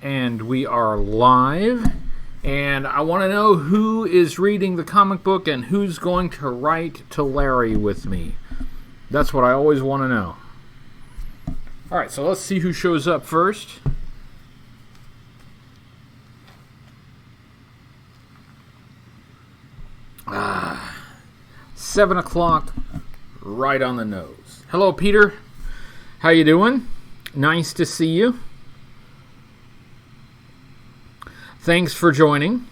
And we are live. And I want to know who is reading the comic book and who's going to write to Larry with me. That's what I always want to know. Alright, so let's see who shows up first. Ah, 7 o'clock, right on the nose. Hello, Peter. How you doing? Nice to see you. Thanks for joining.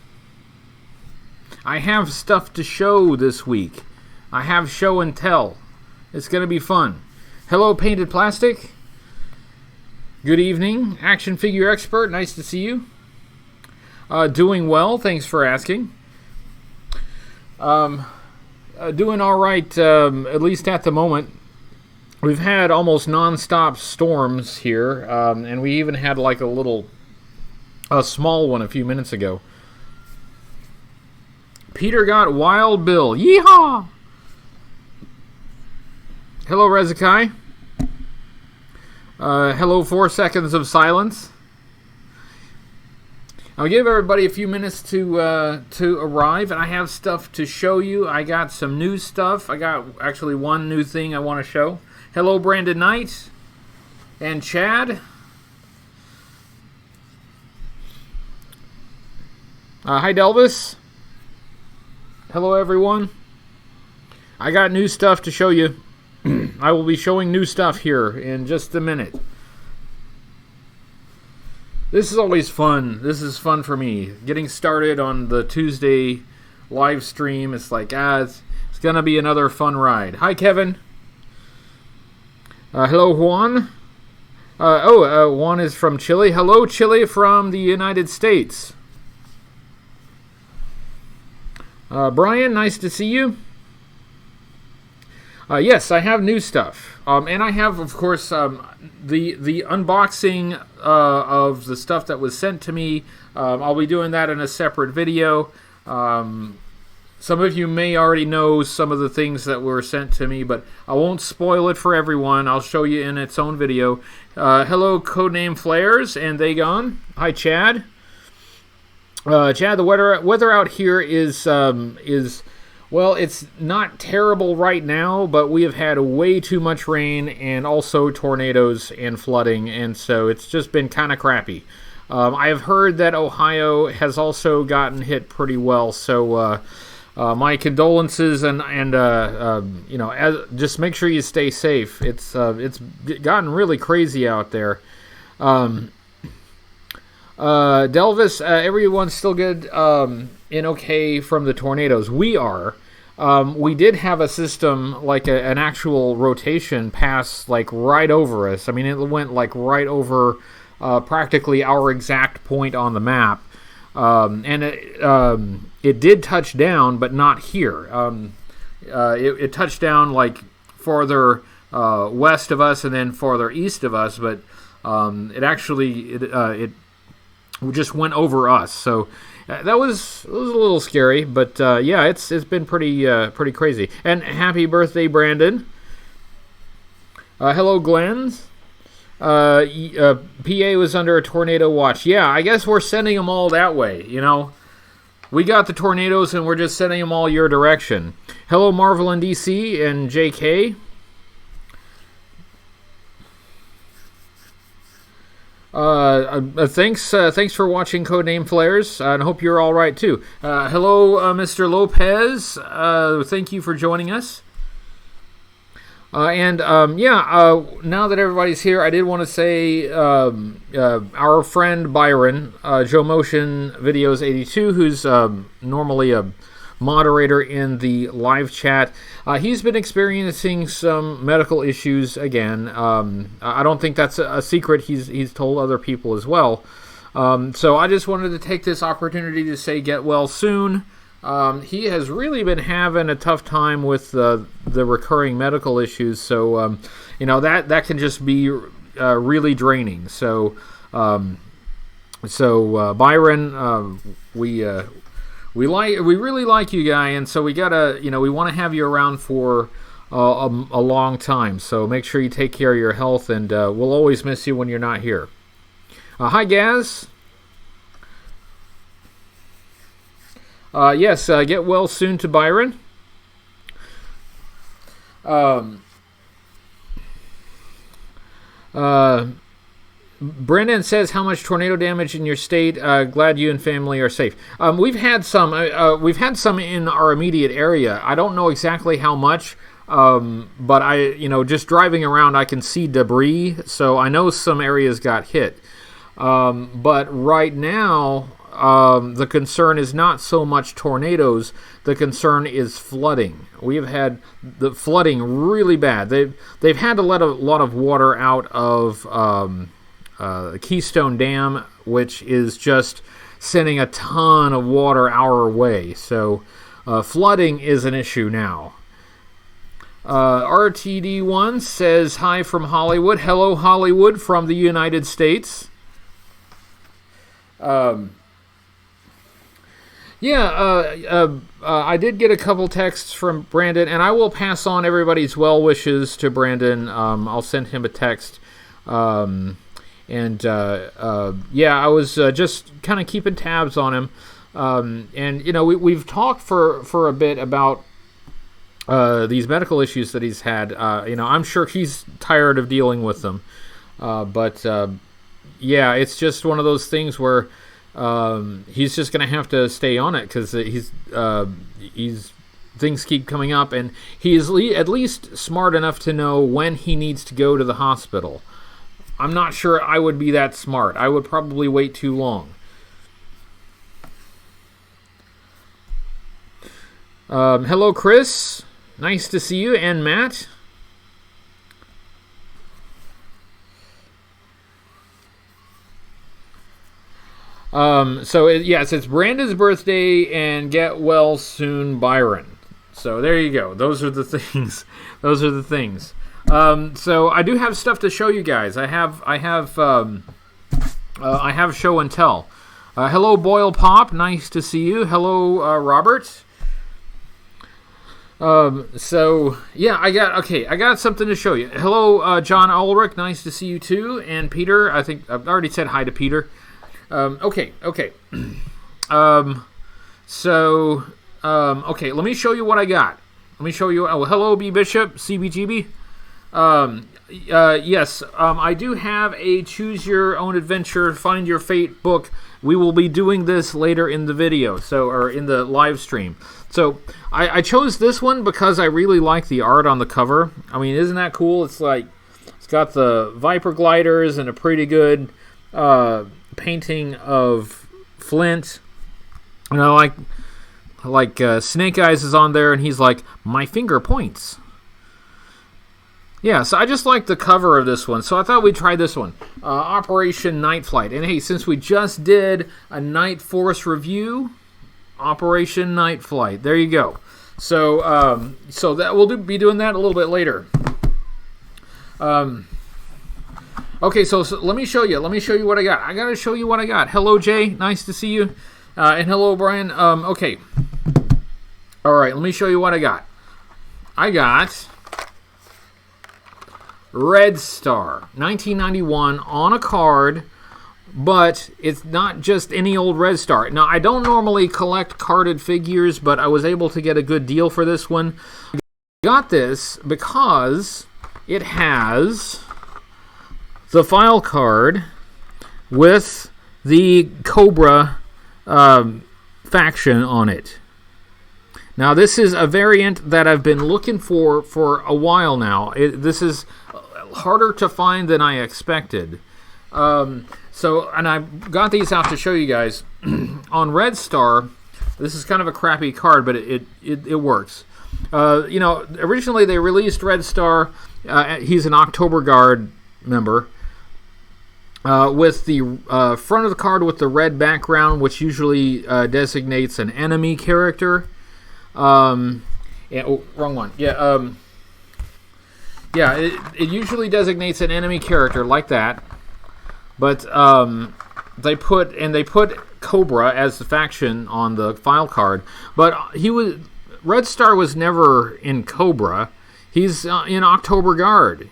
I have stuff to show this week. I have show and tell. It's going to be fun. Hello, Painted Plastic. Good evening. Action Figure Expert. Nice to see you. Doing well. Thanks for asking. Doing all right, at least at the moment. We've had almost non-stop storms here, and we even had like a small one a few minutes ago. Peter got Wild Bill. Yeehaw! Hello, Rezakai. Hello, 4 seconds of silence. I'll give everybody a few minutes to arrive, and I have stuff to show you. I got some new stuff. I got actually one new thing I want to show. Hello, Brandon Knight and Chad. Hi, Delvis. Hello, everyone. I got new stuff to show you. I will be showing new stuff here in just a minute. This is always fun. This is fun for me. Getting started on the Tuesday live stream, it's like, it's going to be another fun ride. Hi, Kevin. Hello, Juan. Juan is from Chile. Hello, Chile from the United States. Brian, nice to see you. Yes, I have new stuff. And I have, of course, the unboxing of the stuff that was sent to me. I'll be doing that in a separate video. Some of you may already know some of the things that were sent to me, but I won't spoil it for everyone. I'll show you in its own video. Hello, Codename Flares and They Gone. Hi, Chad. Chad, the weather out here is well, it's not terrible right now, but we have had way too much rain and also tornadoes and flooding, and so it's just been kind of crappy. I have heard that Ohio has also gotten hit pretty well, so my condolences and just make sure you stay safe. It's gotten really crazy out there. Delvis, everyone's still good and okay from the tornadoes. We are. We did have a system, like an actual rotation pass, like right over us. I mean, it went like right over practically our exact point on the map. And it did touch down, but not here. It touched down like farther west of us and then farther east of us, but it just went over us, so that was a little scary. But yeah, it's been pretty crazy. And happy birthday, Brandon. Hello, Glenn. PA was under a tornado watch. Yeah, I guess we're sending them all that way. You know, we got the tornadoes, and we're just sending them all your direction. Hello, Marvel and DC and JK. Thanks for watching Codename Flares, and I hope you're all right too. Hello, Mr. Lopez. Thank you for joining us. Now that everybody's here, I did want to say our friend Byron, Joe Motion Videos 82, who's normally a moderator in the live chat. He's been experiencing some medical issues again. I don't think that's a secret. He's told other people as well. So I just wanted to take this opportunity to say get well soon. He has really been having a tough time with the recurring medical issues. So, that can just be really draining. So, Byron, we really like you, guy, and so we want to have you around for a long time. So make sure you take care of your health, and we'll always miss you when you're not here. Hi, Gaz. Yes, get well soon to Byron. Brendan says, how much tornado damage in your state? Glad you and family are safe. We've had some. We've had some in our immediate area. I don't know exactly how much, but just driving around, I can see debris, so I know some areas got hit. But right now, the concern is not so much tornadoes. The concern is flooding. We have had the flooding really bad. They've had to let a lot of water out of Keystone Dam, which is just sending a ton of water our way. So flooding is an issue now. RTD1 says, hi from Hollywood. Hello, Hollywood from the United States. I did get a couple texts from Brandon, and I will pass on everybody's well wishes to Brandon. I'll send him a text. I was just kind of keeping tabs on him. We've talked for a bit about these medical issues that he's had. I'm sure he's tired of dealing with them. It's just one of those things where he's just going to have to stay on it because things keep coming up, and he is at least smart enough to know when he needs to go to the hospital. I'm not sure I would be that smart. I would probably wait too long. Hello, Chris. Nice to see you, and Matt. It's Brandon's birthday, and get well soon, Byron. So there you go. Those are the things. So I do have stuff to show you guys. I have show and tell. Hello, Boyle Pop. Nice to see you. Hello, Robert. I got something to show you. Hello, John Ulrich. Nice to see you too. And Peter. I think I've already said hi to Peter. Okay. Let me show you what I got. Let me show you. Oh, hello, B Bishop, CBGB. Yes, I do have a Choose Your Own Adventure, Find Your Fate book. We will be doing this later in the video, or in the live stream. So I chose this one because I really like the art on the cover. I mean, isn't that cool? It's got the Viper gliders and a pretty good painting of Flint. And I like Snake Eyes is on there, and he's like, my finger points. Yeah, so I just like the cover of this one, so I thought we'd try this one. Operation Night Flight. And hey, since we just did a Night Force review, Operation Night Flight. There you go. So that we'll be doing that a little bit later. Okay, so let me show you what I got. I got to show you what I got. Hello, Jay. Nice to see you. And hello, Brian. Okay. All right, let me show you what I got. I got Red Star, 1991, on a card, but it's not just any old Red Star. Now, I don't normally collect carded figures, but I was able to get a good deal for this one. I got this because it has the file card with the Cobra faction on it. Now, this is a variant that I've been looking for a while now. This is harder to find than I expected. And I got these out to show you guys. On Red Star, this is kind of a crappy card, but it works. Originally they released Red Star. He's an October Guard member. With the front of the card with the red background, which usually designates an enemy character. Wrong one. It usually designates an enemy character like that. But they put Cobra as the faction on the file card. But Red Star was never in Cobra. He's in October Guard,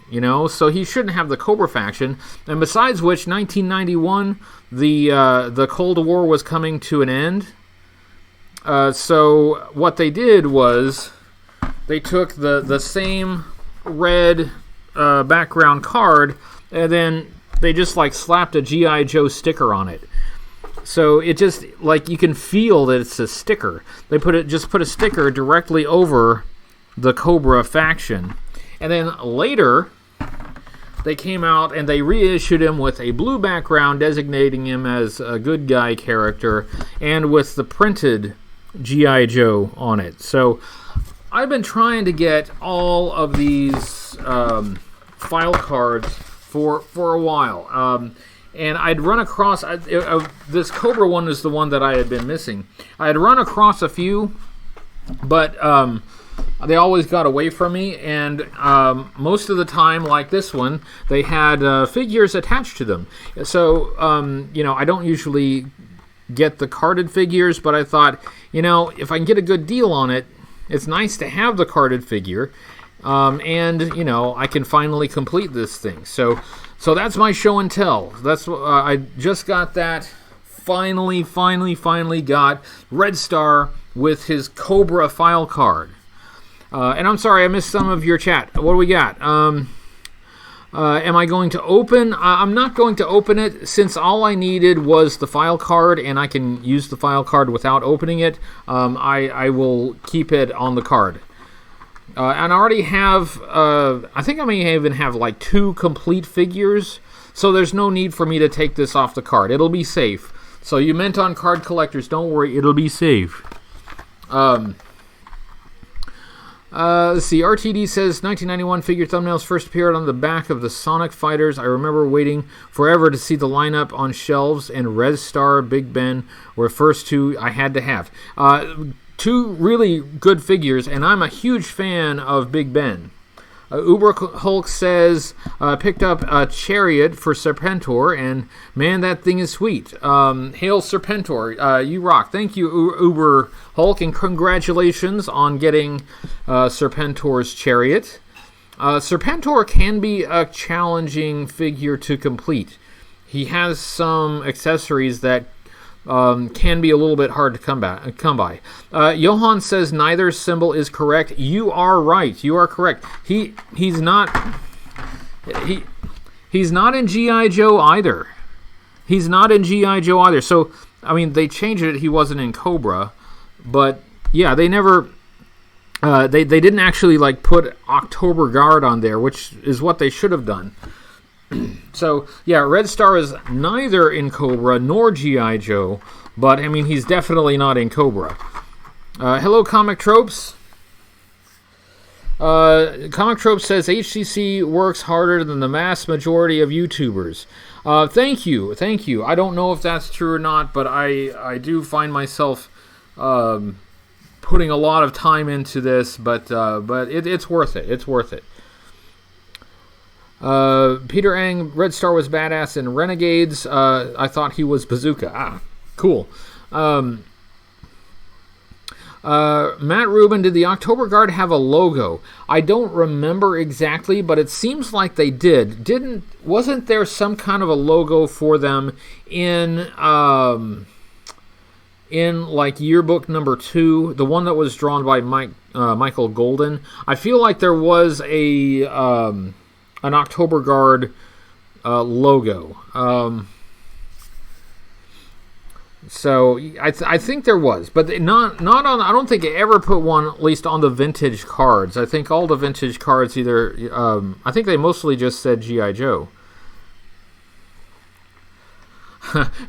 so he shouldn't have the Cobra faction. And besides which, 1991, the Cold War was coming to an end. So what they did was they took the same red background card, and then they just like slapped a G.I. Joe sticker on it. So it just, like, you can feel that it's a sticker. They put a sticker directly over the Cobra faction. And then later, they came out and they reissued him with a blue background designating him as a good guy character and with the printed G.I. Joe on it. So I've been trying to get all of these file cards for a while. And I'd run across, this Cobra one is the one that I had been missing. I had run across a few, but they always got away from me. And most of the time, like this one, they had figures attached to them. So, I don't usually get the carded figures, but I thought, if I can get a good deal on it, it's nice to have the carded figure. And I can finally complete this thing. So that's my show and tell. That's I just got that. Finally got Red Star with his Cobra file card. And I'm sorry I missed some of your chat. What do we got? Am I going to open? I'm not going to open it, since all I needed was the file card, and I can use the file card without opening it. I will keep it on the card. And I already have, I think I may even have like 2 complete figures, so there's no need for me to take this off the card. It'll be safe. So you meant on card collectors, don't worry, it'll be safe. Let's see, RTD says 1991 figure thumbnails first appeared on the back of the Sonic Fighters. I remember waiting forever to see the lineup on shelves, and Red Star, Big Ben were the first 2 I had to have. 2 really good figures, and I'm a huge fan of Big Ben. Uber Hulk says, picked up a Chariot for Serpentor, and man, that thing is sweet. Hail Serpentor, you rock. Thank you, Uber Hulk, and congratulations on getting Serpentor's Chariot. Serpentor can be a challenging figure to complete. He has some accessories that can be a little bit hard to come by. Johan says neither symbol is correct. You are right. You are correct. He's not in G.I. Joe either. He's not in G.I. Joe either. So, I mean, they changed it. He wasn't in Cobra, but yeah, they never. They didn't actually like put October Guard on there, which is what they should have done. So, yeah, Red Star is neither in Cobra nor G.I. Joe, but, I mean, he's definitely not in Cobra. Hello, Comic Tropes. Comic Tropes says HCC works harder than the mass majority of YouTubers. Thank you. I don't know if that's true or not, but I do find myself putting a lot of time into this, but it's worth it. It's worth it. Peter Ang, Red Star was badass in Renegades. I thought he was Bazooka. Ah, cool. Matt Rubin, did the October Guard have a logo? I don't remember exactly, but it seems like they did. Wasn't there some kind of a logo for them in like yearbook number 2, the one that was drawn by Michael Golden? I feel like there was an October Guard logo. So I think there was, but not on. I don't think I ever put one, at least on the vintage cards. I think all the vintage cards either. I think they mostly just said G.I. Joe.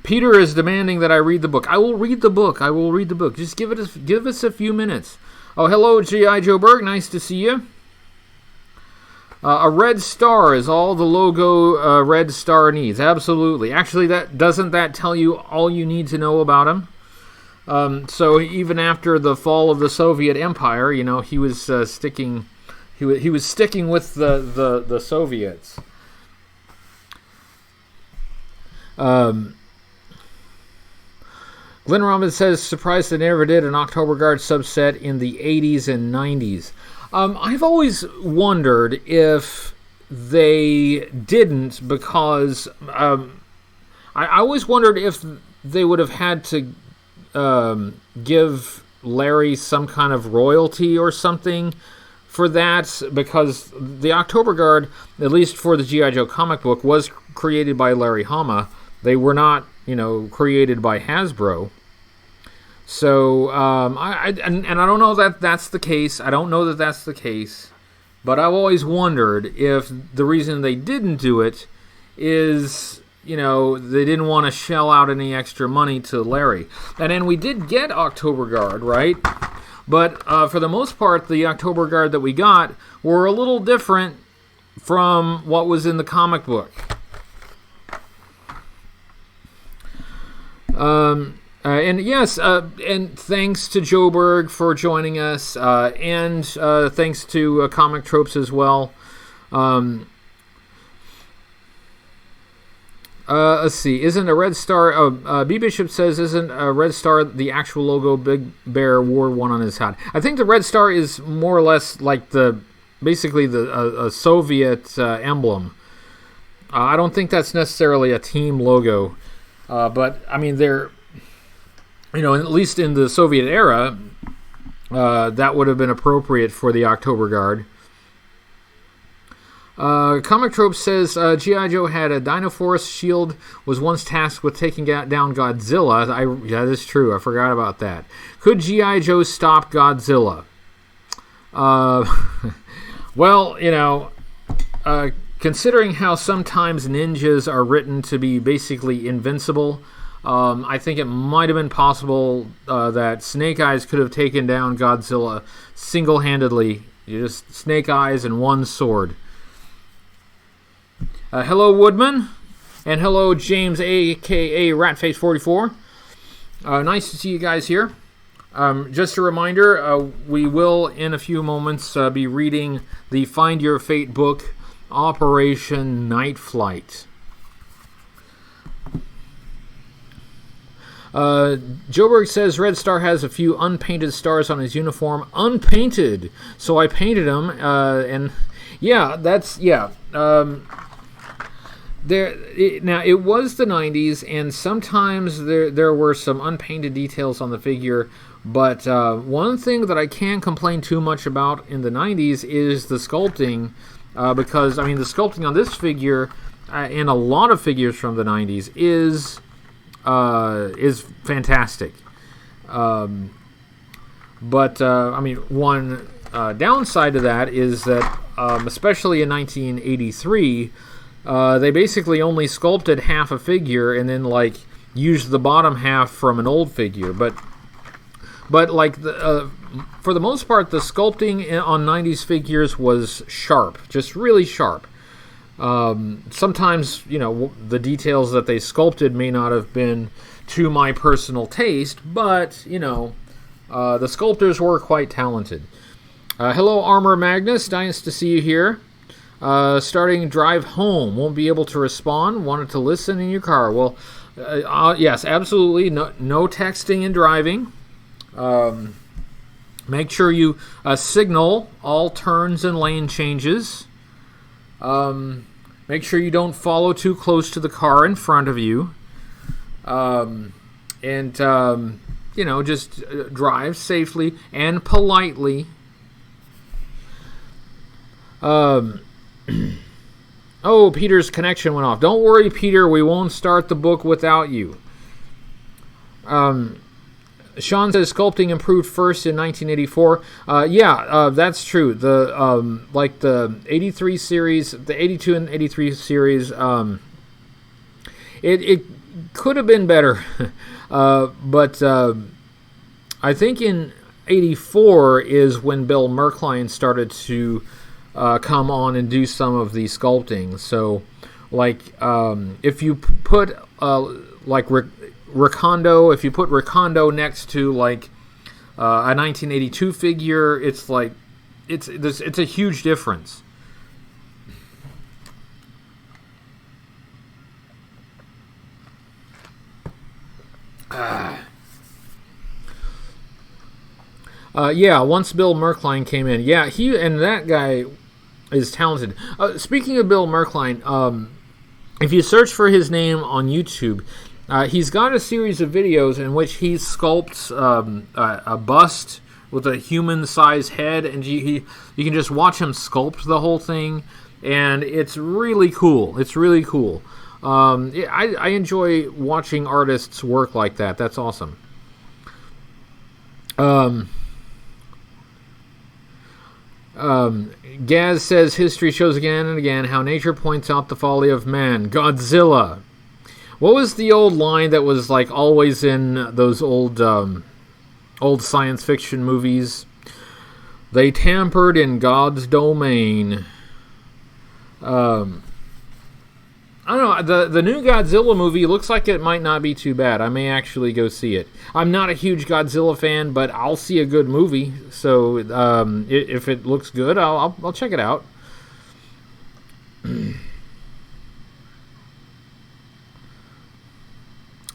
Peter is demanding that I read the book. I will read the book. Just give us a few minutes. Oh, hello, G.I. Joe Berg. Nice to see you. A red star is all the logo Red Star needs. Absolutely. Actually, doesn't that tell you all you need to know about him? So even after the fall of the Soviet Empire, he was sticking. He was sticking with the Soviets. Glenn Robin says, surprised they never did an October Guard subset in the 80s and 90s. I've always wondered if they didn't, because I always wondered if they would have had to give Larry some kind of royalty or something for that, because the October Guard, at least for the G.I. Joe comic book, was created by Larry Hama. They were not, created by Hasbro. So, I don't know that that's the case. I don't know that that's the case. But I've always wondered if the reason they didn't do it is, they didn't want to shell out any extra money to Larry. And then we did get October Guard, right? But for the most part, the October Guard that we got were a little different from what was in the comic book. And yes, and thanks to Joe Berg for joining us, and thanks to Comic Tropes as well. Let's see. Isn't a red star? B Bishop says, isn't a red star the actual logo Big Bear wore one on his hat? I think the red star is more or less like basically a Soviet emblem. I don't think that's necessarily a team logo, but I mean they're, at least in the Soviet era, that would have been appropriate for the October Guard. Comic Trope says G.I. Joe had a Dinoforce. Shield was once tasked with taking down Godzilla. That is true. I forgot about that. Could G.I. Joe stop Godzilla? Well, considering how sometimes ninjas are written to be basically invincible, I think it might have been possible that Snake Eyes could have taken down Godzilla single-handedly. Just Snake Eyes and one sword. Hello, Woodman, and hello, James, a.k.a. Ratface44. Nice to see you guys here. Just a reminder, we will, in a few moments, be reading the Find Your Fate book, Operation Night Flight. Joburg says Red Star has a few unpainted stars on his uniform. Unpainted! So I painted them, and yeah, that's, yeah. Now, it was the 90s, and sometimes there were some unpainted details on the figure, but one thing that I can't complain too much about in the 90s is the sculpting, because, the sculpting on this figure, and a lot of figures from the 90s, is fantastic. But, one downside to that is that, especially in 1983, they basically only sculpted half a figure and then used the bottom half from an old figure. But for the most part, the sculpting on 90s figures was sharp, just really sharp. Sometimes, the details that they sculpted may not have been to my personal taste, but, the sculptors were quite talented. Hello, Armor Magnus. Nice to see you here. Starting drive home. Won't be able to respond. Wanted to listen in your car. Well, yes, absolutely. No texting and driving. Make sure you signal all turns and lane changes. Make sure you don't follow too close to the car in front of you. Just drive safely and politely. Oh, Peter's connection went off. Don't worry, Peter. We won't start the book without you. Sean says sculpting improved first in 1984. That's true. The 83 series, the 82 and 83 series, it could have been better. But I think in 84 is when Bill Merkline started to come on and do some of the sculpting. So, if you put Recondo, if you put Recondo next to a 1982 figure, it's a huge difference. Once Bill Merkline came in, that guy is talented. Speaking of Bill Merkline, if you search for his name on YouTube, He's got a series of videos in which he sculpts a bust with a human-sized head, and you can just watch him sculpt the whole thing, and it's really cool. It's really cool. I enjoy watching artists work like that. That's awesome. Gaz says, history shows again and again how nature points out the folly of man. Godzilla. What was the old line that was like always in those old science fiction movies? They tampered in God's domain. I don't know. The new Godzilla movie looks like it might not be too bad. I may actually go see it. I'm not a huge Godzilla fan, but I'll see a good movie. So if it looks good, I'll check it out.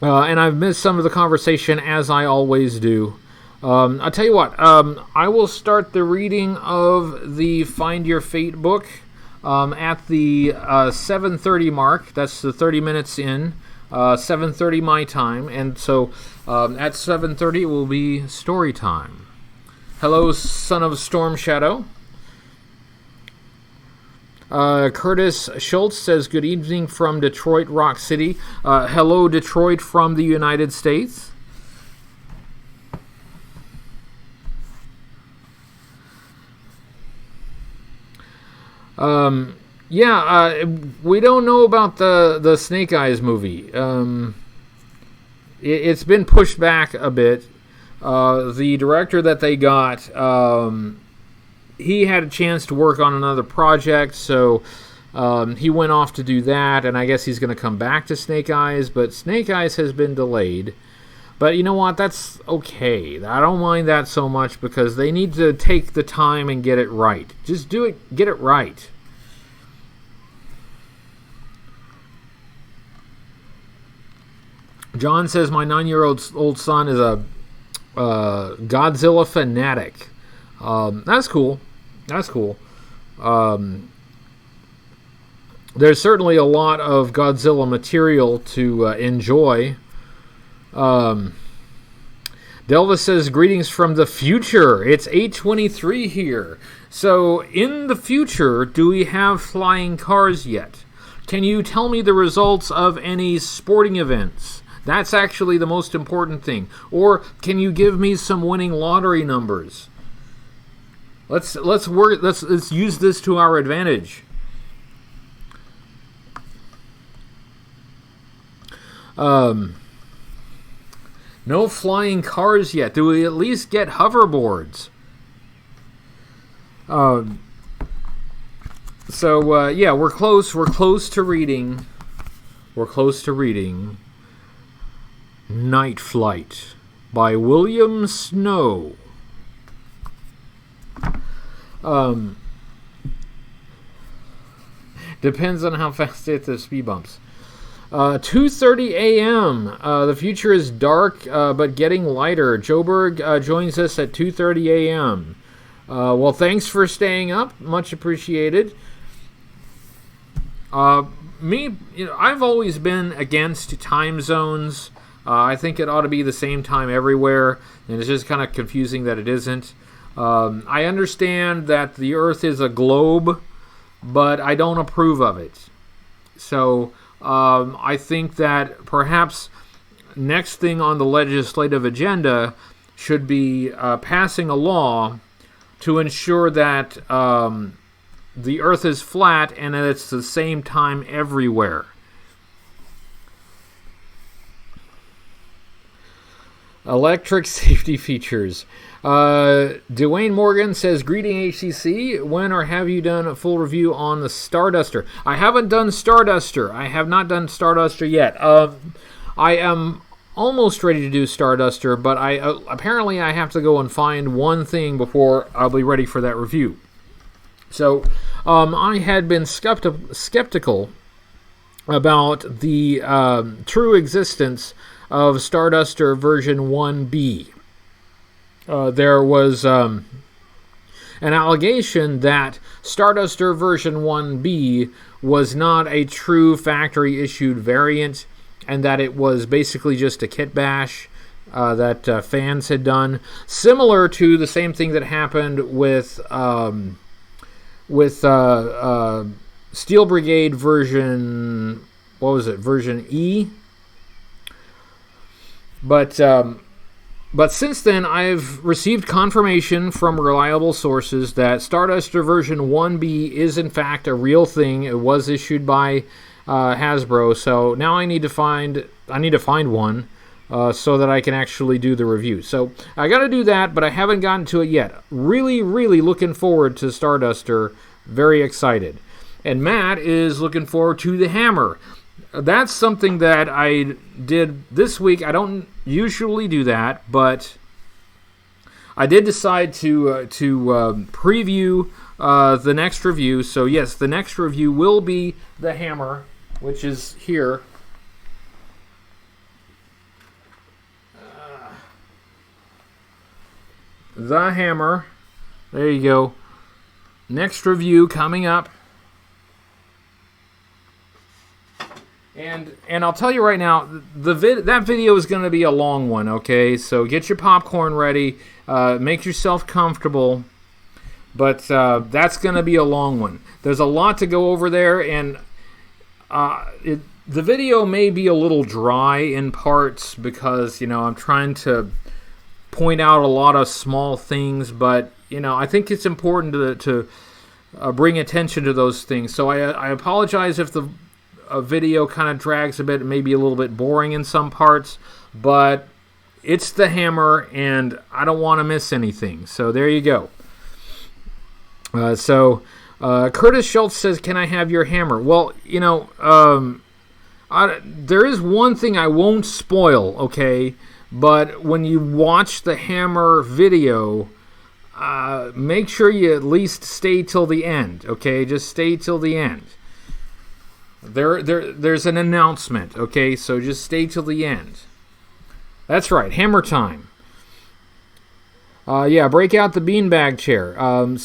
And I've missed some of the conversation, as I always do. I'll tell you what. I will start the reading of the Find Your Fate book at the 7:30 mark. That's the 30 minutes in. 7:30 my time. And so at 7:30 it will be story time. Hello, son of Storm Shadow. Curtis Schultz says, good evening from Detroit Rock City. Hello, Detroit from the United States. We don't know about the Snake Eyes movie. It's been pushed back a bit. The director that they got, he had a chance to work on another project, so he went off to do that, and I guess he's going to come back to Snake Eyes, but Snake Eyes has been delayed. But you know what? That's okay. I don't mind that so much because they need to take the time and get it right. Just do it. Get it right. John says, my 9-year-old son is a Godzilla fanatic. That's cool. That's cool. There's certainly a lot of Godzilla material to enjoy. Delva says, greetings from the future. It's 8:23 here. So, in the future, do we have flying cars yet? Can you tell me the results of any sporting events? That's actually the most important thing. Or can you give me some winning lottery numbers? Let's use this to our advantage. No flying cars yet. Do we at least get hoverboards? Yeah, we're close. We're close to reading. We're close to reading Night Flight by William Snow. Depends on how fast they hit the speed bumps. 2:30 a.m. The future is dark, but getting lighter. Joburg joins us at 2:30 a.m. Well, thanks for staying up. Much appreciated. I've always been against time zones. I think it ought to be the same time everywhere, and it's just kind of confusing that it isn't. I understand that the Earth is a globe, but I don't approve of it. So I think that perhaps next thing on the legislative agenda should be passing a law to ensure that the Earth is flat and that it's the same time everywhere. Electric safety features. Dwayne Morgan says, greeting HCC. When or have you done a full review on the Starduster? I haven't done Starduster. I have not done Starduster yet. I am almost ready to do Starduster, but apparently I have to go and find one thing before I'll be ready for that review. So I had been skeptical about the true existence of Starduster version 1B. There was an allegation that Starduster version 1B was not a true factory-issued variant, and that it was basically just a kit bash that fans had done, similar to the same thing that happened with Steel Brigade version, what was it, version E? But since then, I've received confirmation from reliable sources that Starduster version 1B is in fact a real thing. It was issued by Hasbro, so now I need to find one so that I can actually do the review. So I got to do that, but I haven't gotten to it yet. Really, really looking forward to Starduster. Very excited. And Matt is looking forward to the hammer. That's something that I did this week. I don't usually do that, but I did decide to preview the next review. So yes, the next review will be the hammer, which is here. The hammer. There you go. Next review coming up. And I'll tell you right now, that video is going to be a long one, okay? So get your popcorn ready, make yourself comfortable, but that's going to be a long one. There's a lot to go over there, and the video may be a little dry in parts because, I'm trying to point out a lot of small things, but, I think it's important to bring attention to those things. So I apologize if the video kind of drags a bit, maybe a little bit boring in some parts, but it's the hammer and I don't want to miss anything. So there you go. Curtis Schultz says, can I have your hammer? Well, there is one thing I won't spoil, okay? But when you watch the hammer video, make sure you at least stay till the end, okay? Just stay till the end. There's an announcement, okay? So just stay till the end. That's right, hammer time. Break out the beanbag chair. I'm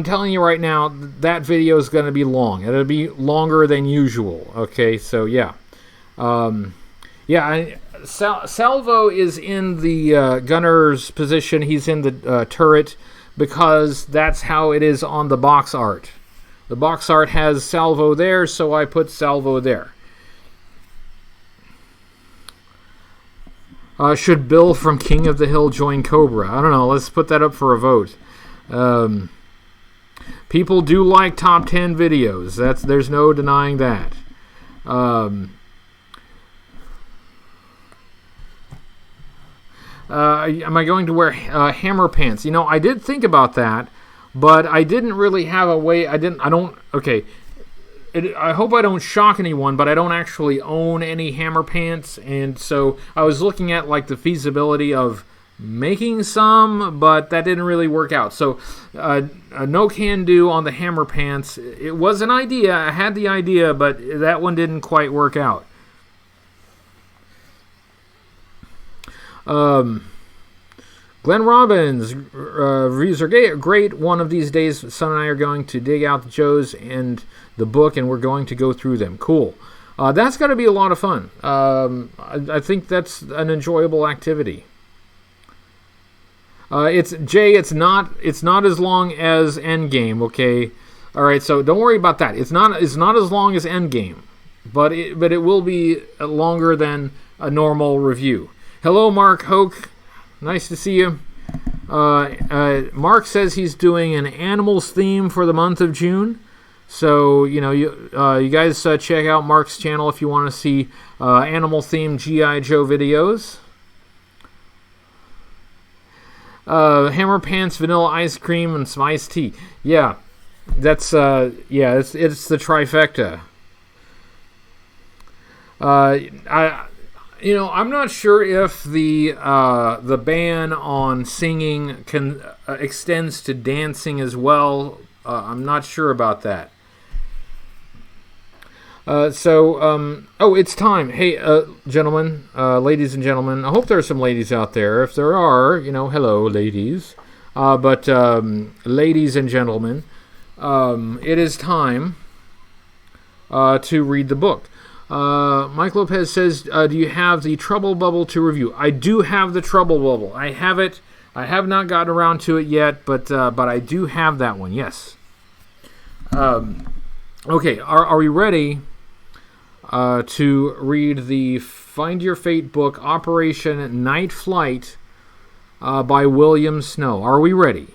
telling you right now, that video is going to be long. It'll be longer than usual, okay? So, yeah. Salvo is in the gunner's position. He's in the turret because that's how it is on the box art. The box art has Salvo there, so I put Salvo there. Should Bill from King of the Hill join Cobra? I don't know. Let's put that up for a vote. People do like top 10 videos. There's no denying that. Am I going to wear hammer pants? I did think about that. But I didn't really have a way. I hope I don't shock anyone, but I don't actually own any hammer pants, and so I was looking at the feasibility of making some, but that didn't really work out. So no can do on the hammer pants. It was an idea. I had the idea, but that one didn't quite work out. Glenn Robbins, reviews are great. One of these days, Son and I are going to dig out the Joes and the book, and we're going to go through them. Cool. That's got to be a lot of fun. I think that's an enjoyable activity. It's not as long as Endgame. Okay, all right. So don't worry about that. It's not as long as Endgame, but it will be longer than a normal review. Hello, Mark Hoke. Nice to see you. Mark says he's doing an animals theme for the month of June. So, you guys check out Mark's channel if you want to see animal-themed G.I. Joe videos. Hammer pants, vanilla ice cream, and some iced tea. Yeah, it's the trifecta. I'm not sure if the ban on singing extends to dancing as well. I'm not sure about that. It's time. Hey, gentlemen, ladies and gentlemen. I hope there are some ladies out there. If there are, hello, ladies. Ladies and gentlemen, it is time to read the book. Mike Lopez says, do you have the Trouble Bubble to review? I do have the Trouble Bubble. I have it. I have not gotten around to it yet, but I do have that one, yes. Okay, are we ready to read the Find Your Fate book, Operation Night Flight, by William Snow? Are we ready?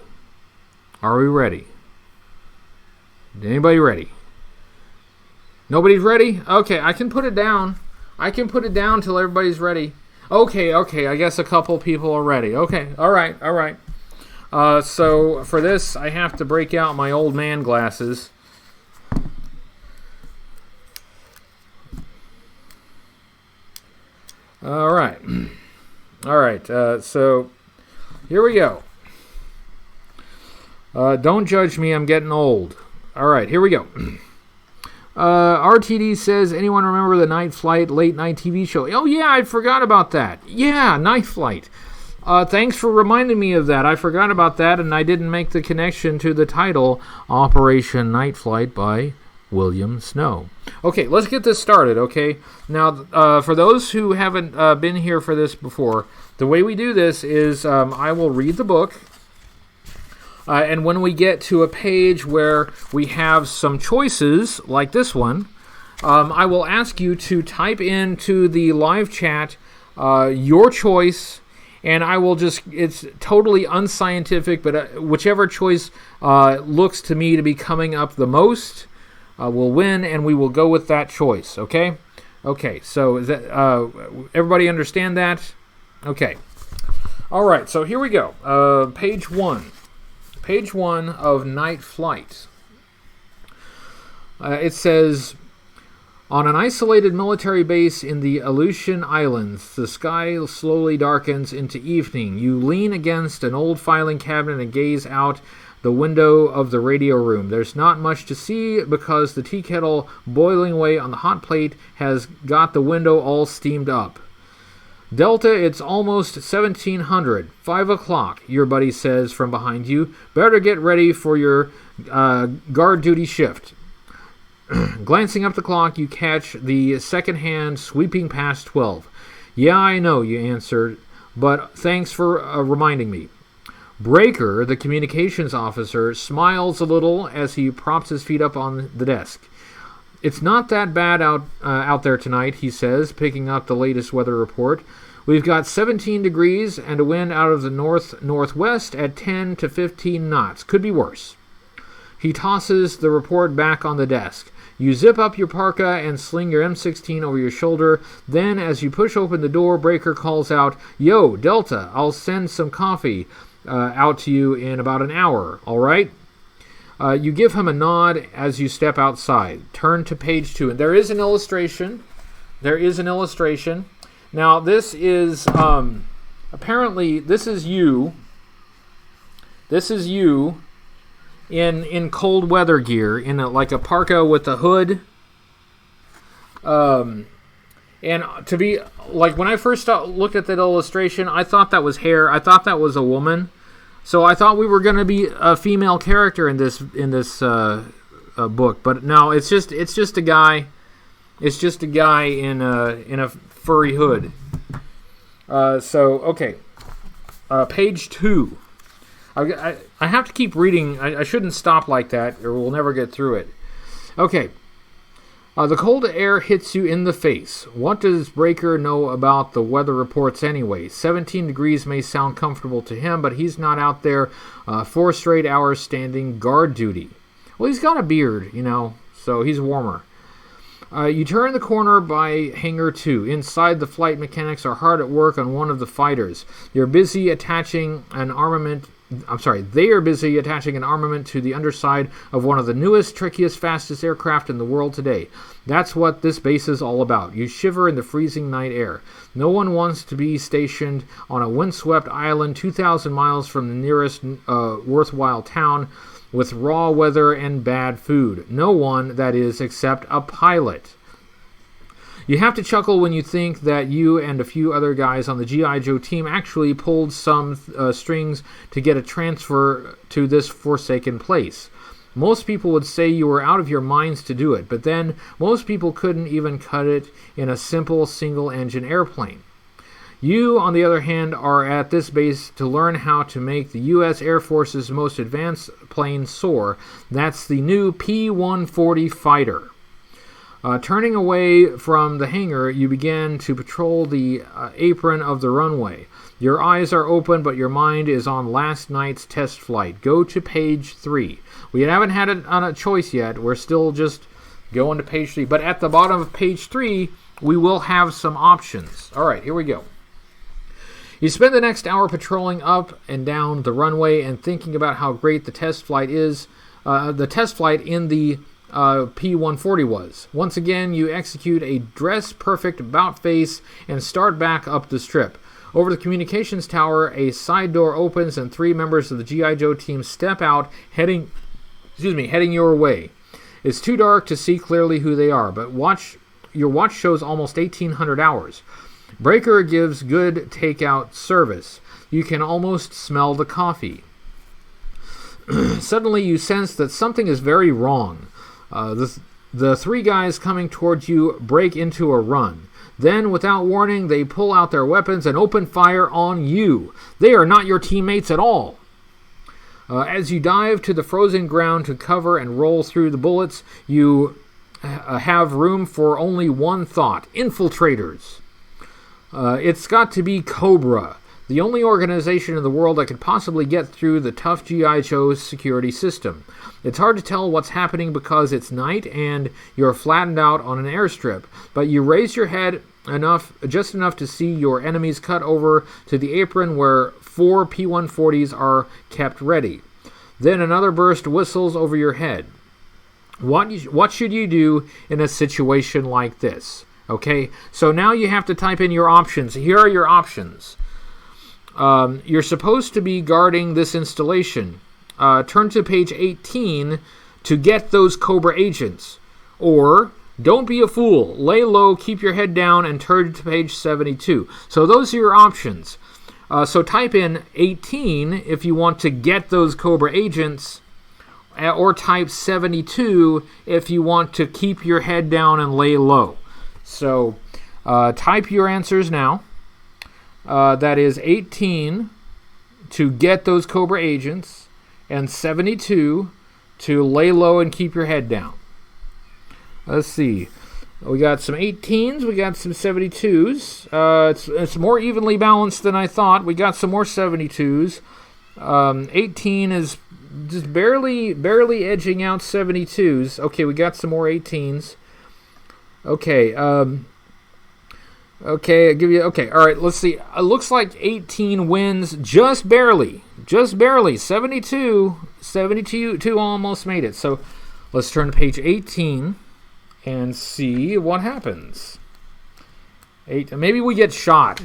Are we ready? Anybody ready? Nobody's ready? Okay, I can put it down. I can put it down till everybody's ready. Okay, I guess a couple people are ready. Okay, all right. So for this, I have to break out my old man glasses. All right. So here we go. Don't judge me, I'm getting old. All right, here we go. RTD says, anyone remember the Night Flight late night TV show? Oh, yeah, I forgot about that. Yeah, Night Flight. Thanks for reminding me of that. I forgot about that, and I didn't make the connection to the title, Operation Night Flight by William Snow. Okay, let's get this started, okay? Now, for those who haven't been here for this before, the way we do this is I will read the book, and when we get to a page where we have some choices, like this one, I will ask you to type into the live chat your choice, and I will just, it's totally unscientific, but whichever choice looks to me to be coming up the most will win, and we will go with that choice, okay? Okay, so is that, everybody understand that? Okay. All right, so here we go. Page 1. Page 1 of Night Flight. It says, on an isolated military base in the Aleutian Islands, the sky slowly darkens into evening. You lean against an old filing cabinet and gaze out the window of the radio room. There's not much to see because the tea kettle boiling away on the hot plate has got the window all steamed up. Delta, it's almost 1700. 5 o'clock, your buddy says from behind you. Better get ready for your guard duty shift. Glancing up the clock, you catch the second hand sweeping past 12. Yeah, I know, you answered, but thanks for reminding me. Breaker, the communications officer, smiles a little as he props his feet up on the desk. It's not that bad out there tonight, he says, picking up the latest weather report. We've got 17 degrees and a wind out of the northwest at 10 to 15 knots. Could be worse. He tosses the report back on the desk. You zip up your parka and sling your M16 over your shoulder. Then, as you push open the door, Breaker calls out, Yo, Delta, I'll send some coffee out to you in about an hour, all right? You give him a nod as you step outside. Turn to page 2. And there is an illustration. Now, this is, apparently, this is you. This is you in cold weather gear, in like a parka with a hood. And to be, like, when I first looked at that illustration, I thought that was hair. I thought that was a woman. So I thought we were going to be a female character in this book, but no, it's just a guy. It's just a guy in a furry hood. So okay, page 2. I have to keep reading. I shouldn't stop like that, or we'll never get through it. Okay. The cold air hits you in the face. What does Breaker know about the weather reports anyway? 17 degrees may sound comfortable to him, but he's not out there 4 straight hours standing guard duty. Well, he's got a beard, so he's warmer. You turn the corner by Hangar 2. Inside, the flight mechanics are hard at work on one of the fighters. You're busy attaching an armament. They are busy attaching an armament to the underside of one of the newest, trickiest, fastest aircraft in the world today. That's what this base is all about. You shiver in the freezing night air. No one wants to be stationed on a windswept island 2,000 miles from the nearest worthwhile town with raw weather and bad food. No one, that is, except a pilot. You have to chuckle when you think that you and a few other guys on the G.I. Joe team actually pulled some strings to get a transfer to this forsaken place. Most people would say you were out of your minds to do it, but then most people couldn't even cut it in a simple single-engine airplane. You, on the other hand, are at this base to learn how to make the U.S. Air Force's most advanced plane soar. That's the new P-140 fighter. Turning away from the hangar, you begin to patrol the apron of the runway. Your eyes are open, but your mind is on last night's test flight. Go to page 3. We haven't had it on a choice yet. We're still just going to page 3. But at the bottom of page 3, we will have some options. All right, here we go. You spend the next hour patrolling up and down the runway and thinking about how great the test flight is. The test flight in the P-140 was. Once again, you execute a dress-perfect about-face and start back up the strip. Over the communications tower, a side door opens and 3 members of the G.I. Joe team step out, heading your way. It's too dark to see clearly who they are, but your watch shows almost 1,800 hours. Breaker gives good takeout service. You can almost smell the coffee. Suddenly you sense that something is very wrong. The 3 guys coming towards you break into a run. Then, without warning, they pull out their weapons and open fire on you. They are not your teammates at all. As you dive to the frozen ground to cover and roll through the bullets, you have room for only one thought: infiltrators. It's got to be Cobra, the only organization in the world that could possibly get through the tough G.I. Joe's security system. It's hard to tell what's happening because it's night and you're flattened out on an airstrip, but you raise your head just enough to see your enemies cut over to the apron where 4 P-140s are kept ready. Then another burst whistles over your head. What should you do in a situation like this? Okay, so now you have to type in your options. Here are your options. You're supposed to be guarding this installation. Turn to page 18 to get those Cobra agents. Or, don't be a fool. Lay low, keep your head down, and turn to page 72. So those are your options. So type in 18 if you want to get those Cobra agents, or type 72 if you want to keep your head down and lay low. So type your answers now. That is 18 to get those Cobra agents, and 72 to lay low and keep your head down. Let's see. We got some 18s. We got some 72s. It's more evenly balanced than I thought. We got some more 72s. 18 is just barely edging out 72s. Okay, we got some more 18s. Okay. Okay, I'll give you... Okay, all right, let's see. It looks like 18 wins just barely. Just barely. 72 almost made it. So let's turn to page 18 and see what happens. Maybe we get shot.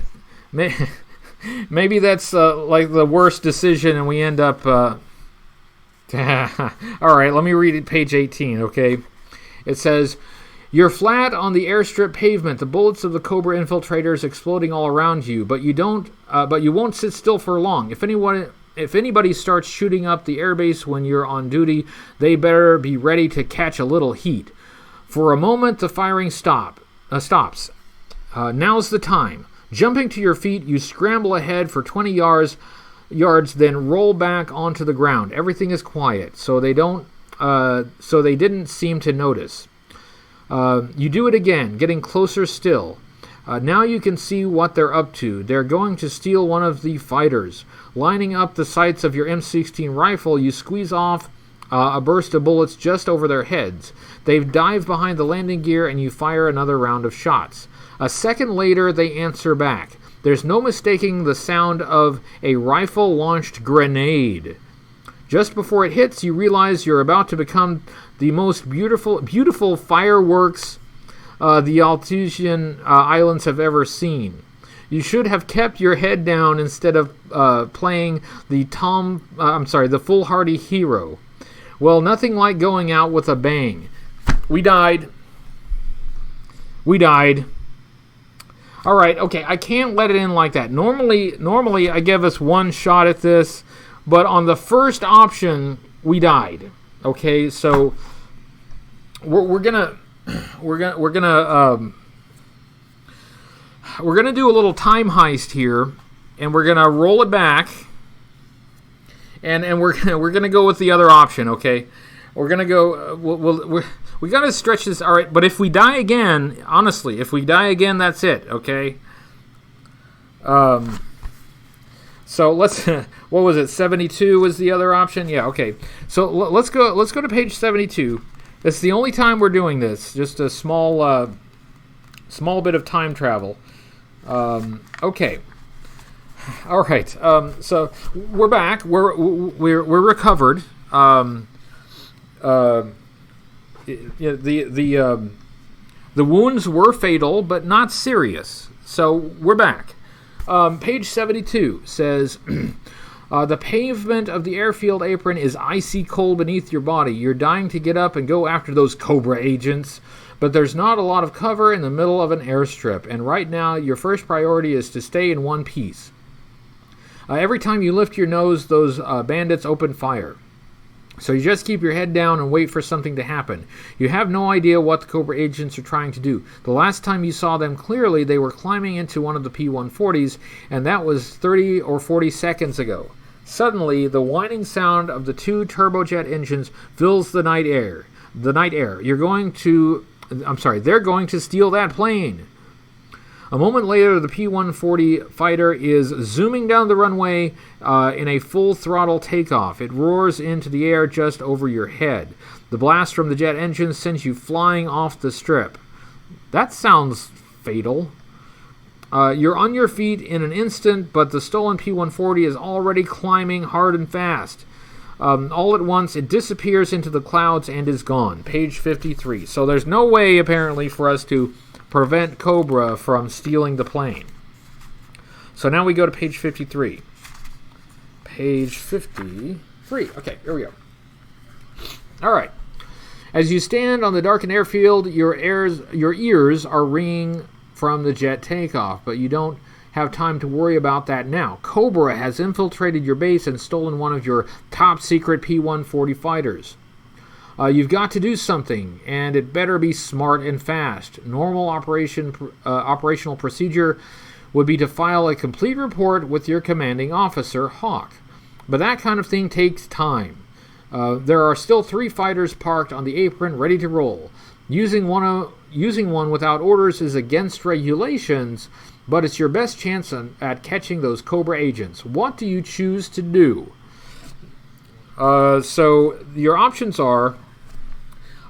Maybe that's like the worst decision and we end up... All right, let me read it, page 18, okay? It says... You're flat on the airstrip pavement, the bullets of the Cobra infiltrators exploding all around you, but you won't sit still for long. If anybody starts shooting up the airbase when you're on duty, they better be ready to catch a little heat. For a moment, the firing stops. Now's the time. Jumping to your feet, you scramble ahead for 20 yards, then roll back onto the ground. Everything is quiet, so they didn't seem to notice. You do it again, getting closer still. Now you can see what they're up to. They're going to steal one of the fighters. Lining up the sights of your M16 rifle, you squeeze off a burst of bullets just over their heads. They've dived behind the landing gear and you fire another round of shots. A second later, they answer back. There's no mistaking the sound of a rifle-launched grenade. Just before it hits, you realize you're about to become the most beautiful fireworks the Altesian Islands have ever seen. You should have kept your head down instead of playing the foolhardy hero. Well, nothing like going out with a bang. We died. All right, okay, I can't let it in like that. Normally I give us one shot at this, but on the first option, we died. Okay, so we're gonna do a little time heist here, and we're gonna roll it back, and we're gonna go with the other option. Okay, we're gonna go. We gotta stretch this. All right, but if we die again, honestly, if we die again, that's it. Okay. So let's. What was it? 72 was the other option. Yeah. Okay. So let's go. Let's go to page 72. It's the only time we're doing this. Just a small bit of time travel. Okay. All right. So we're back. We're recovered. The wounds were fatal, but not serious. So we're back. Page 72 says, the pavement of the airfield apron is icy cold beneath your body. You're dying to get up and go after those Cobra agents, but there's not a lot of cover in the middle of an airstrip, and right now your first priority is to stay in one piece. Every time you lift your nose, those bandits open fire. So you just keep your head down and wait for something to happen. You have no idea what the Cobra agents are trying to do. The last time you saw them clearly, they were climbing into one of the P-140s, and that was 30 or 40 seconds ago. Suddenly, the whining sound of the two turbojet engines fills the night air. They're going to steal that plane. A moment later, the P-140 fighter is zooming down the runway in a full throttle takeoff. It roars into the air just over your head. The blast from the jet engine sends you flying off the strip. That sounds fatal. You're on your feet in an instant, but the stolen P-140 is already climbing hard and fast. All at once, it disappears into the clouds and is gone. Page 53. So there's no way, apparently, for us to prevent Cobra from stealing the plane. So now we go to page 53. Page 53. Okay, here we go. All right. As you stand on the darkened airfield, your ears are ringing from the jet takeoff, but you don't have time to worry about that now. Cobra has infiltrated your base and stolen one of your top secret P-140 fighters. You've got to do something, and it better be smart and fast. Normal operational procedure would be to file a complete report with your commanding officer, Hawk. But that kind of thing takes time. There are still 3 fighters parked on the apron, ready to roll. Using one without orders is against regulations, but it's your best chance at catching those Cobra agents. What do you choose to do? So your options are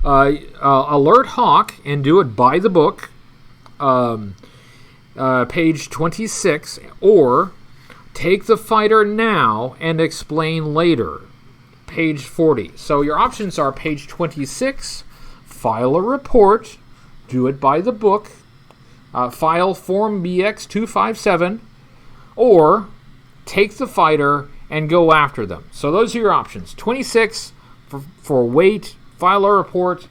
alert Hawk and do it by the book, page 26, or take the fighter now and explain later, page 40. So your options are page 26, file a report, do it by the book, file Form BX-257, or take the fighter and go after them. So those are your options. 26 for wait, file a report,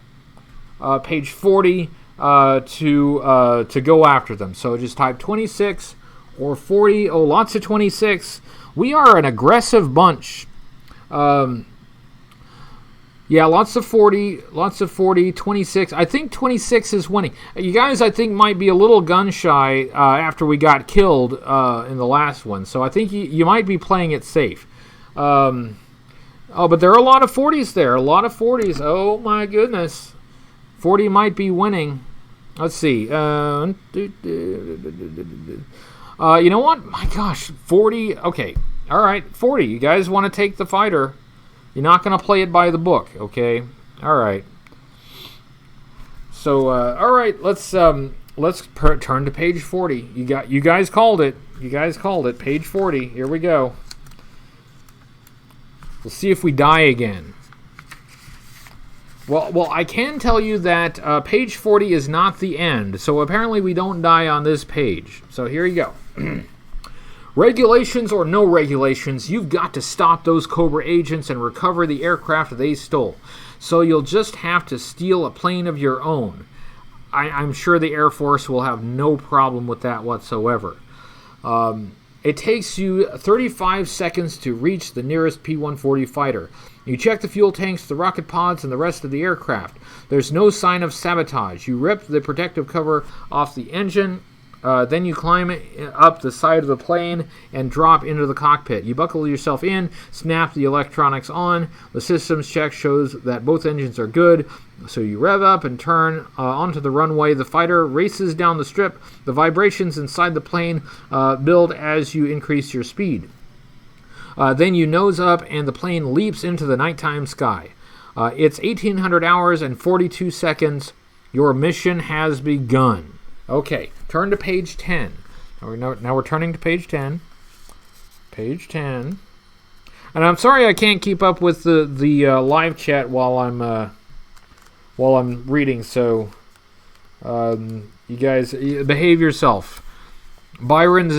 page 40 to go after them. So just type 26 or 40. Oh, lots of 26. We are an aggressive bunch. Yeah, lots of 40, 26. I think 26 is winning. You guys, I think, might be a little gun shy after we got killed in the last one. So I think you might be playing it safe. But there are a lot of 40s there. A lot of 40s. Oh, my goodness. 40 might be winning. Let's see. You know what? My gosh. 40. Okay. All right. 40. You guys want to take the fighter. You're not going to play it by the book. Okay. All right. So, all right. Let's turn to page 40. You guys called it. You guys called it. Page 40. Here we go. We'll see if we die again. Well, I can tell you that page 40 is not the end, so apparently we don't die on this page. So here you go. Regulations or no regulations, you've got to stop those Cobra agents and recover the aircraft they stole. So you'll just have to steal a plane of your own. I'm sure the Air Force will have no problem with that whatsoever. It takes you 35 seconds to reach the nearest P-140 fighter. You check the fuel tanks, the rocket pods, and the rest of the aircraft. There's no sign of sabotage. You rip the protective cover off the engine. Then you climb up the side of the plane and drop into the cockpit. You buckle yourself in, snap the electronics on. The systems check shows that both engines are good. So you rev up and turn onto the runway. The fighter races down the strip. The vibrations inside the plane build as you increase your speed. Then you nose up and the plane leaps into the nighttime sky. It's 1,800 hours and 42 seconds. Your mission has begun. Okay, turn to page 10. Now we're turning to page 10. Page 10. And I'm sorry I can't keep up with the live chat while I'm reading. So you guys behave yourself. Byron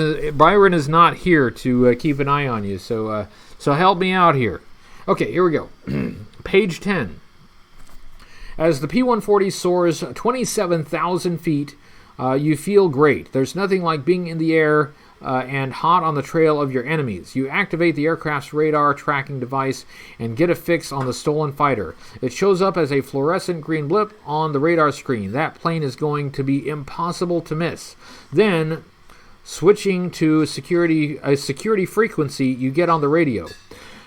is not here to keep an eye on you. So help me out here. Okay, here we go. Page 10. As the P-140 soars 27,000 feet. You feel great. There's nothing like being in the air and hot on the trail of your enemies. You activate the aircraft's radar tracking device and get a fix on the stolen fighter. It shows up as a fluorescent green blip on the radar screen. That plane is going to be impossible to miss. Then, switching to a security frequency, you get on the radio.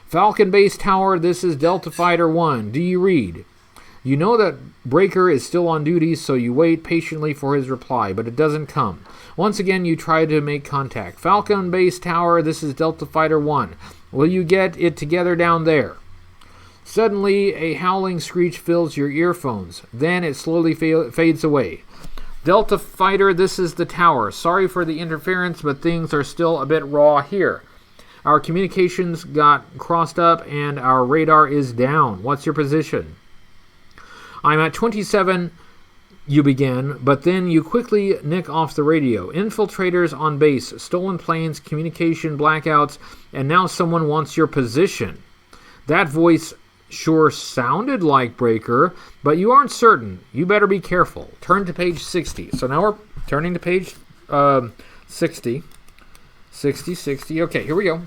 Falcon Base Tower, this is Delta Fighter 1. Do you read? You know that Breaker is still on duty, so you wait patiently for his reply, but it doesn't come. Once again, you try to make contact. Falcon Base Tower, this is Delta Fighter 1. Will you get it together down there? Suddenly, a howling screech fills your earphones. Then it slowly fades away. Delta Fighter, this is the tower. Sorry for the interference, but things are still a bit raw here. Our communications got crossed up and our radar is down. What's your position? I'm at 27, you begin, but then you quickly nick off the radio. Infiltrators on base, stolen planes, communication blackouts, and now someone wants your position. That voice sure sounded like Breaker, but you aren't certain. You better be careful. Turn to page 60. So now we're turning to page 60. 60. Okay, here we go.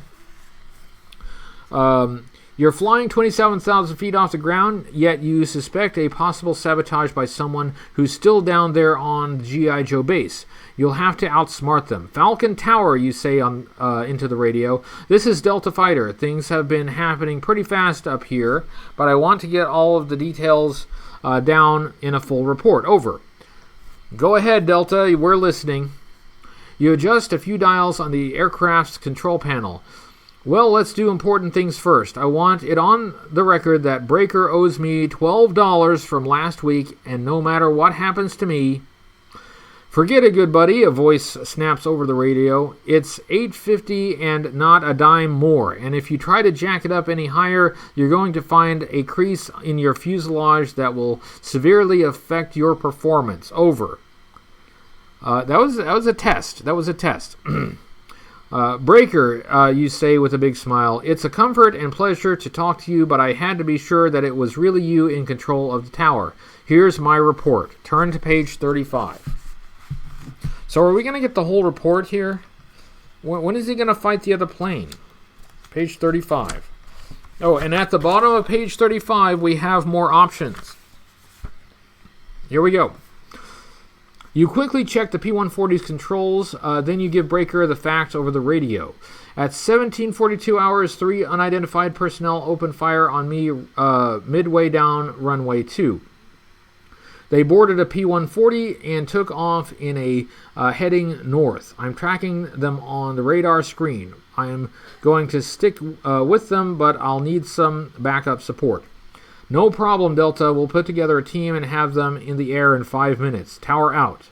You're flying 27,000 feet off the ground, yet you suspect a possible sabotage by someone who's still down there on G.I. Joe base. You'll have to outsmart them. Falcon Tower, you say on into the radio. This is Delta Fighter. Things have been happening pretty fast up here, but I want to get all of the details down in a full report. Over. Go ahead, Delta. We're listening. You adjust a few dials on the aircraft's control panel. Well, let's do important things first. I want it on the record that Breaker owes me $12 from last week, and no matter what happens to me... Forget it, good buddy, a voice snaps over the radio. It's $8.50 and not a dime more, and if you try to jack it up any higher, you're going to find a crease in your fuselage that will severely affect your performance. Over. That was a test. That was a test. Breaker, you say with a big smile, it's a comfort and pleasure to talk to you, but I had to be sure that it was really you in control of the tower. Here's my report. Turn to page 35. So are we going to get the whole report here? When is he going to fight the other plane? Page 35. Oh, and at the bottom of page 35, we have more options. Here we go. You quickly check the P-140's controls, then you give Breaker the facts over the radio. At 17:42 hours, 3 unidentified personnel opened fire on me midway down runway 2. They boarded a P-140 and took off in a heading north. I'm tracking them on the radar screen. I am going to stick with them, but I'll need some backup support. No problem, Delta. We'll put together a team and have them in the air in 5 minutes. Tower out.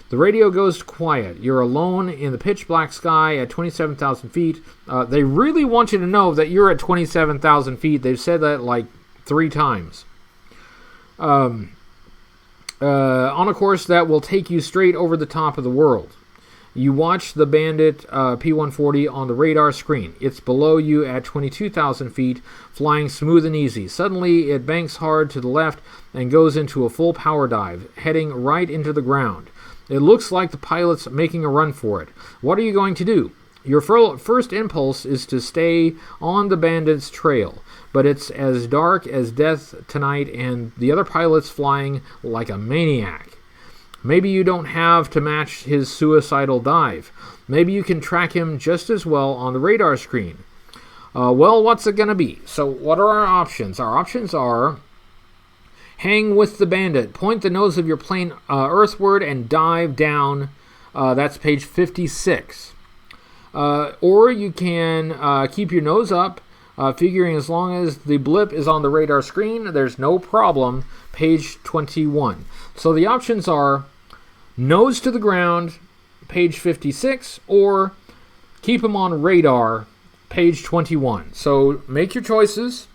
The radio goes quiet. You're alone in the pitch black sky at 27,000 feet. They really want you to know that you're at 27,000 feet. They've said that like 3 times. On a course that will take you straight over the top of the world. You watch the Bandit P-140 on the radar screen. It's below you at 22,000 feet, flying smooth and easy. Suddenly, it banks hard to the left and goes into a full power dive, heading right into the ground. It looks like the pilot's making a run for it. What are you going to do? Your first impulse is to stay on the bandit's trail, but it's as dark as death tonight and the other pilot's flying like a maniac. Maybe you don't have to match his suicidal dive. Maybe you can track him just as well on the radar screen. Well, what's it going to be? So what are our options? Our options are hang with the bandit, point the nose of your plane earthward, and dive down. That's page 56. Or you can keep your nose up, figuring as long as the blip is on the radar screen, there's no problem, page 21. So the options are nose to the ground, page 56, or keep him on radar, page 21. So make your choices.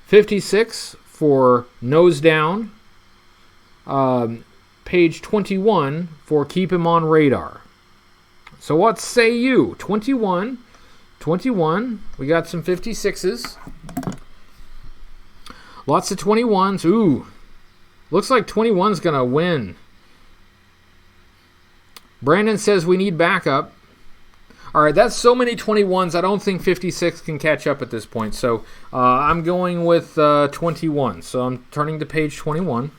56 for nose down, page 21 for keep him on radar. So what say you? 21. We got some 56s. Lots of 21s. Ooh. Looks like 21's going to win. Brandon says we need backup. All right, that's so many 21s. I don't think 56 can catch up at this point. So I'm going with 21. So I'm turning to page 21.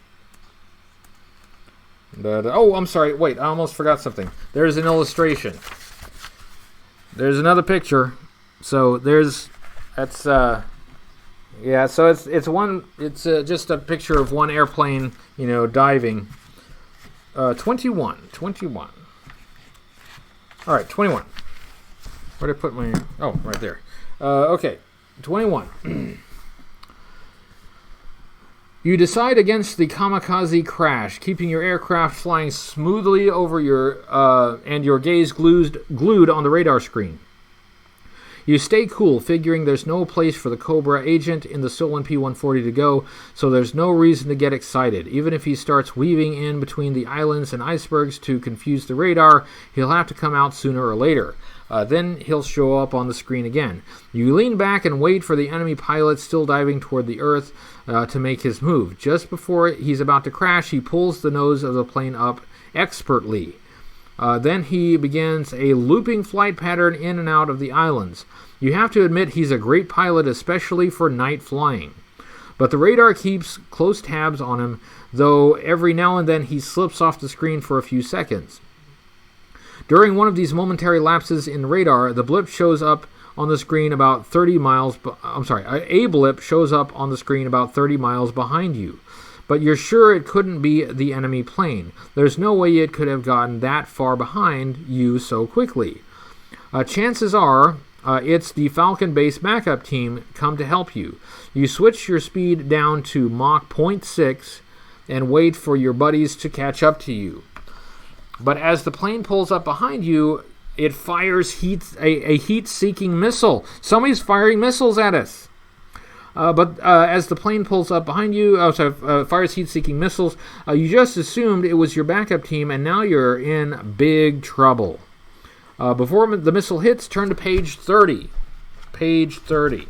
Oh, I'm sorry. Wait, I almost forgot something. There's an illustration. There's another picture. So that's yeah. So it's one. It's just a picture of one airplane, diving. 21. All right, 21. Where did I put my? Oh, right there. Okay, 21. You decide against the kamikaze crash, keeping your aircraft flying smoothly over and your gaze glued on the radar screen. You stay cool, figuring there's no place for the Cobra agent in the stolen P-140 to go, so there's no reason to get excited. Even if he starts weaving in between the islands and icebergs to confuse the radar, he'll have to come out sooner or later. Then he'll show up on the screen again. You lean back and wait for the enemy pilot still diving toward the Earth to make his move. Just before he's about to crash, he pulls the nose of the plane up expertly. Then he begins a looping flight pattern in and out of the islands. You have to admit he's a great pilot, especially for night flying. But the radar keeps close tabs on him, though every now and then he slips off the screen for a few seconds. During one of these momentary lapses in radar, the blip shows up on the screen about 30 miles... a blip shows up on the screen about 30 miles behind you. But you're sure it couldn't be the enemy plane. There's no way it could have gotten that far behind you so quickly. Chances are it's the Falcon base backup team come to help you. You switch your speed down to Mach 0.6 and wait for your buddies to catch up to you. But as the plane pulls up behind you, it fires a heat-seeking missile. Somebody's firing missiles at us. But as the plane pulls up behind you, fires heat-seeking missiles, you just assumed it was your backup team, and now you're in big trouble. Before the missile hits, turn to page 30. Page 30.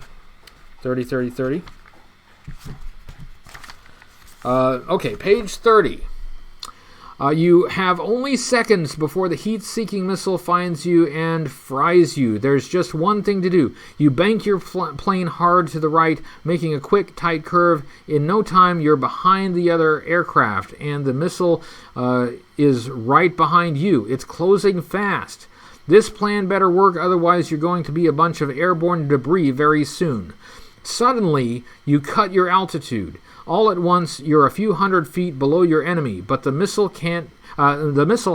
30. Okay, page 30. You have only seconds before the heat-seeking missile finds you and fries you. There's just one thing to do. You bank your plane hard to the right, making a quick, tight curve. In no time, you're behind the other aircraft, and the missile is right behind you. It's closing fast. This plan better work, otherwise you're going to be a bunch of airborne debris very soon. Suddenly, you cut your altitude. All at once, you're a few hundred feet below your enemy, but the missile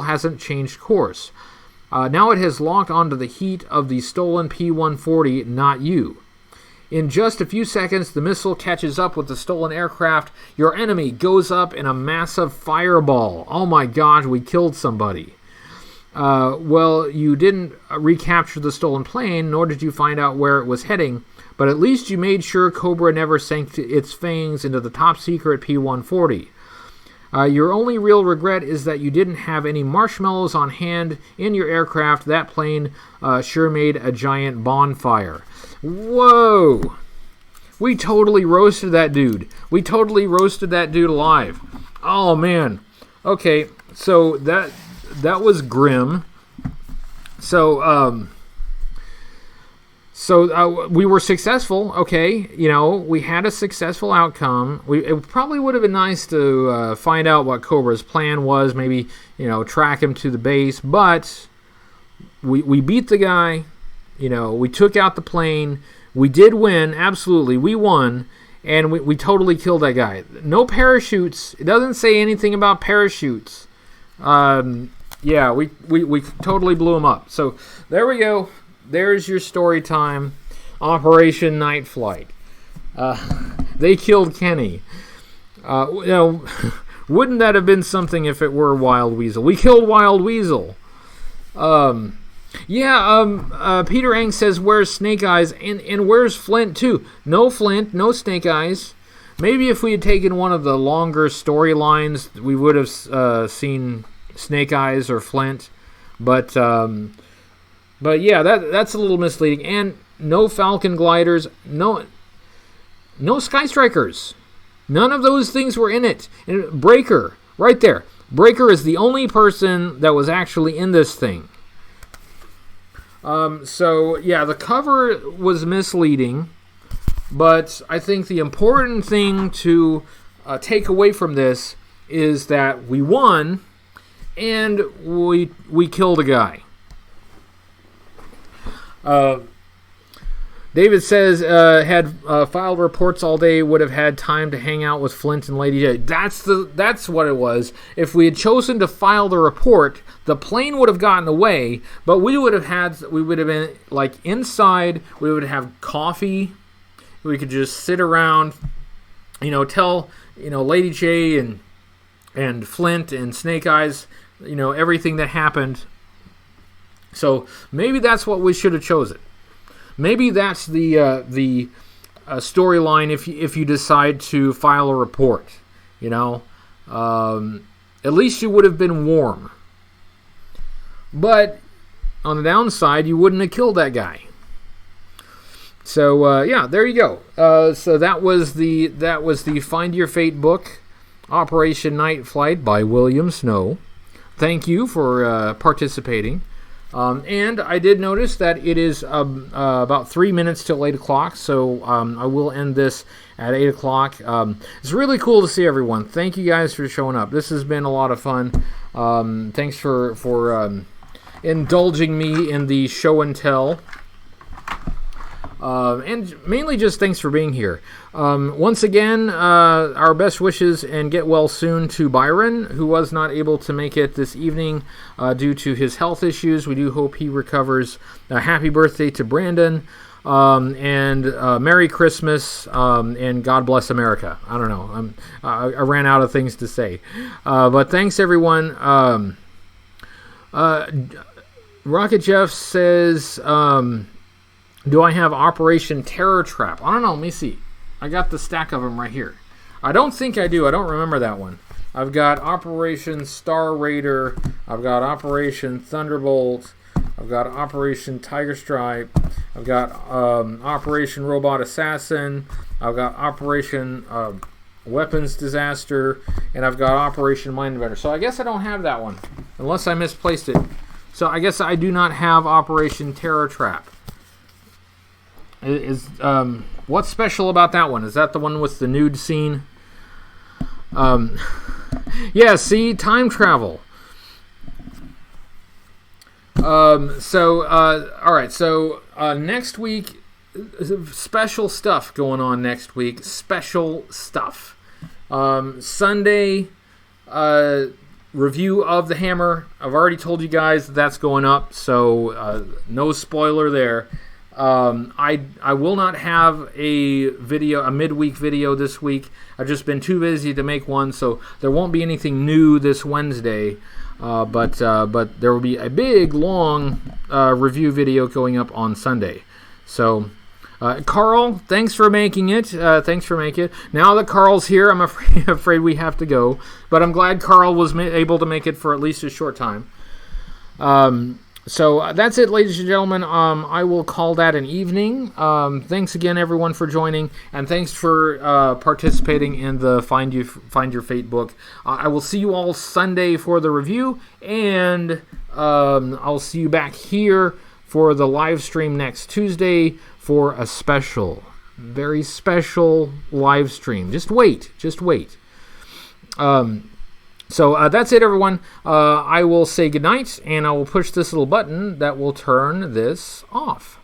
hasn't changed course. Now it has locked onto the heat of the stolen P-140, not you. In just a few seconds, the missile catches up with the stolen aircraft. Your enemy goes up in a massive fireball. Oh my gosh, we killed somebody. Well, you didn't recapture the stolen plane, nor did you find out where it was heading. But at least you made sure Cobra never sank its fangs into the top-secret P-140. Your only real regret is that you didn't have any marshmallows on hand in your aircraft. That plane sure made a giant bonfire. Whoa! We totally roasted that dude. We totally roasted that dude alive. Oh, man. Okay, so that was grim. So, So we were successful. Okay, we had a successful outcome. It probably would have been nice to find out what Cobra's plan was. Maybe track him to the base. But we beat the guy. We took out the plane. We did win. Absolutely, we won, and we totally killed that guy. No parachutes. It doesn't say anything about parachutes. Yeah, we totally blew him up. So there we go. There's your story time. Operation Night Flight. They killed Kenny. Wouldn't that have been something if it were Wild Weasel? We killed Wild Weasel. Peter Ang says, where's Snake Eyes? And where's Flint, too? No Flint, no Snake Eyes. Maybe if we had taken one of the longer storylines, we would have seen Snake Eyes or Flint. But yeah, that's a little misleading. And no Falcon gliders, no Sky Strikers. None of those things were in it. And Breaker, right there. Breaker is the only person that was actually in this thing. So yeah, the cover was misleading, but I think the important thing to take away from this is that we won and we killed a guy. David says, had filed reports all day, would have had time to hang out with Flint and Lady J. That's what it was. If we had chosen to file the report, the plane would have gotten away, but we would have been like inside. We would have coffee. We could just sit around, tell Lady J and Flint and Snake Eyes, everything that happened. So maybe that's what we should have chosen. Maybe that's the storyline if you decide to file a report. At least you would have been warm. But on the downside, you wouldn't have killed that guy. So yeah, there you go. So that was the Find Your Fate book, Operation Night Flight by William Snow. Thank you for participating. And I did notice that it is about 3 minutes till 8 o'clock, so I will end this at 8 o'clock. It's really cool to see everyone. Thank you guys for showing up. This has been a lot of fun. Thanks for indulging me in the show and tell. And mainly just thanks for being here. Once again, our best wishes and get well soon to Byron, who was not able to make it this evening due to his health issues. We do hope he recovers. Happy birthday to Brandon, and Merry Christmas, and God bless America. I don't know. I ran out of things to say. But thanks, everyone. Rocket Jeff says... do I have Operation Terror Trap? I don't know. Let me see. I got the stack of them right here. I don't think I do. I don't remember that one. I've got Operation Star Raider. I've got Operation Thunderbolt. I've got Operation Tiger Stripe. I've got Operation Robot Assassin. I've got Operation Weapons Disaster. And I've got Operation Mind Inventor. So I guess I don't have that one, unless I misplaced it. So I guess I do not have Operation Terror Trap. What's special about that one? Is that the one with the nude scene? Yeah, see, time travel. All right, so next week, special stuff going on next week. Special stuff. Sunday, review of The Hammer. I've already told you guys that's going up, so no spoiler there. I will not have a midweek video this week. I've just been too busy to make one, so there won't be anything new this Wednesday. But there will be a big, long review video going up on Sunday. So, Carl, thanks for making it. Now that Carl's here, I'm afraid we have to go. But I'm glad Carl was able to make it for at least a short time. So that's it, ladies and gentlemen. I will call that an evening. Thanks again, everyone, for joining, and thanks for participating in the Find Your Fate book. I will see you all Sunday for the review, and I'll see you back here for the live stream next Tuesday for a special, very special live stream. Just wait. So that's it, everyone. I will say goodnight, and I will push this little button that will turn this off.